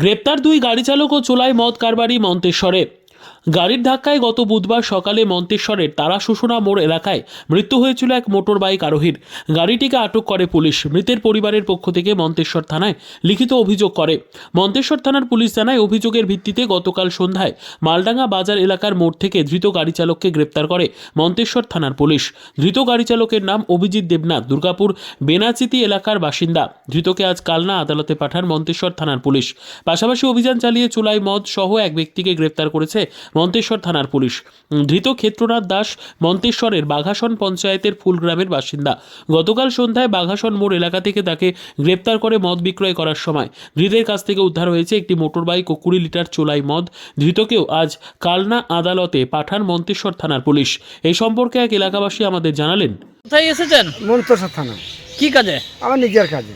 গ্রেপ্তার দুই গাড়ি চালক ও চোলাই মদ কারবারি মন্তেশ্বরে। গাড়ির ধাক্কায় গত বুধবার সকালে মন্তেশ্বরের তারা শুশুনা মোড় এলাকায় মৃত্যু হয়েছিল এক মোটর বাইক আরোহীর। গাড়িটিকে আটক করে পুলিশ। মৃতের পরিবারের পক্ষ থেকে মন্তেশ্বর থানায় লিখিত অভিযোগ করে। মন্তেশ্বর থানার পুলিশ জানায়, অভিযোগের ভিত্তিতে গতকাল সন্ধ্যায় মালডাঙ্গা বাজার এলাকার মোড় থেকে ধৃত গাড়ি চালককে গ্রেপ্তার করে মন্তেশ্বর থানার পুলিশ। ধৃত গাড়ি চালকের নাম অভিজিৎ দেবনাথ, দুর্গাপুর বেনাচিতি এলাকার বাসিন্দা। ধৃতকে আজ কালনা আদালতে পাঠান মন্তেশ্বর থানার পুলিশ। পাশাপাশি অভিযান চালিয়ে চোলাই মদ সহ এক ব্যক্তিকে গ্রেপ্তার করেছে মন্তেশ্বর থানার পুলিশ। ধৃত ক্ষেত্রনাথ দাস মন্তেশ্বরের বাঘাসন পঞ্চায়েতের ফুলগ্রামের বাসিন্দা। গতকাল সন্ধ্যায় বাঘাসন মোড় এলাকা থেকে তাকে গ্রেপ্তার করে মদ বিক্রয় করার সময় ধৃতের কাছ থেকে উদ্ধার হয়েছে একটি মোটরবাইক ও 20 লিটার চোলাই মদ। ধৃতকেও আজ কালনা আদালতে পাঠান মন্তেশ্বর থানার পুলিশ। এই সম্পর্কে এক এলাকাবাসী আমাদের জানালেন। কোথায় এসেছেন? মন্তেশ্বর থানা। কি কাজে? আমার নিজের কাজে।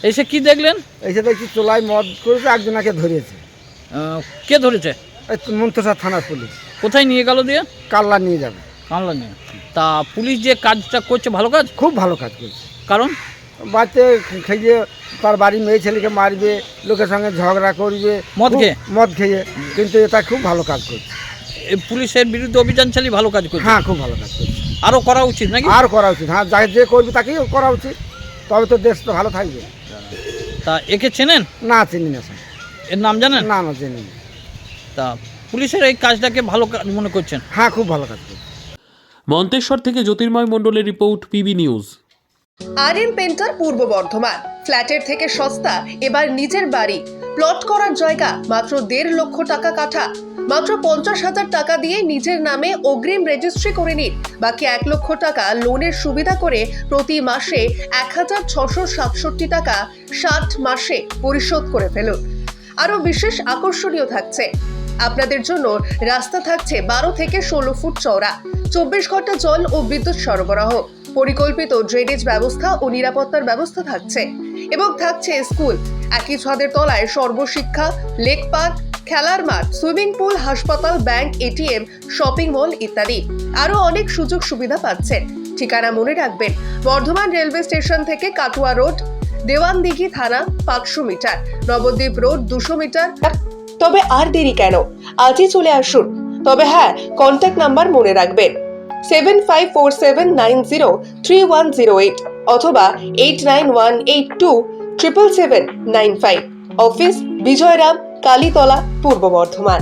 এসে কি দেখলেন? এসে দেখছি চোলাই মদ করেছে, একজনকে ধরেছে। কে ধরেছে? মন্তেশ্বর থানার পুলিশ। কোথায় নিয়ে গেল দিয়ে? কাল্লা নিয়ে যাবে। কামলা নিয়ে। তা পুলিশ যে কাজটা করছে ভালো কাজ? খুব ভালো কাজ করছে। কারণ বাড়িতে খেয়ে তার বাড়ির মেয়ে ছেলেকে মারবে, লোকের সঙ্গে ঝগড়া করবে মদ খেয়ে, কিন্তু এটা খুব ভালো কাজ করছে। পুলিশের বিরুদ্ধে অভিযান চালিয়ে ভালো কাজ করছে। হ্যাঁ, খুব ভালো কাজ করছে। আরও করা উচিত নাকি? আর করা উচিত। হ্যাঁ, যে করবে তাকেই করা উচিত, তবে তো দেশ তো ভালো থাকবে। তা একে চেনেন? না, চিনি না স্যার। এর নাম জানেন? না, চিনি না। তা পুলিশের এই কাজটাকে ভালো কাজ মনে করছেন? হ্যাঁ, খুব ভালো কাজ করছে। মন্তেশ্বর থেকে জ্যোতির্ময় মণ্ডলের report, PB news. RM painter পূর্ব বর্ধমান। ফ্ল্যাটের থেকে সস্তা এবার নিজের বাড়ি। প্লট করার জায়গা মাত্র 1.5 লক্ষ টাকা কাঠা। মাত্র 50,000 টাকা দিয়ে নিজের নামে অগ্রিম রেজিস্ট্রি করে নিন। বাকি 1 লক্ষ টাকা লোনের সুবিধা করে প্রতি মাসে 1,667 টাকা 60 মাসে পরিশোধ করে ফেলুন। আরও বিশেষ আকর্ষণীয় থাকছে, আপনাদের জন্য রাস্তা থাকছে 12 থেকে 16 ফুট চওড়া, 24 ঘন্টা জল ও বিদ্যুৎ সরবরাহ, পরিকল্পিত ড্রেনেজ ব্যবস্থা ও নিরাপত্তার ব্যবস্থা থাকছে এবং থাকছে স্কুল। একই ছাদের তলায় সর্বশিক্ষা, লেক পার্ক, খেলার মাঠ, সুইমিং পুল, হাসপাতাল, ব্যাংক, এটিএম, শপিং মল ইত্যাদি আরও অনেক সুযোগ সুবিধা পাচ্ছেন। ঠিকানা মনে রাখবেন, বর্ধমান রেলওয়ে স্টেশন থেকে কাটুয়া রোড, দেওয়ানদিঘি থানা 500 মিটার, নবদ্বীপ রোড 200 মিটার। তবে আর দেরি কেন, আজই চলে আসুন। তবে হ্যাঁ, কন্ট্যাক্ট নাম্বার মনে রাখবেন 7547903108 অথবা 8918277795। অফিস বিজয়রাম, কালীতলা, পূর্ব বর্ধমান।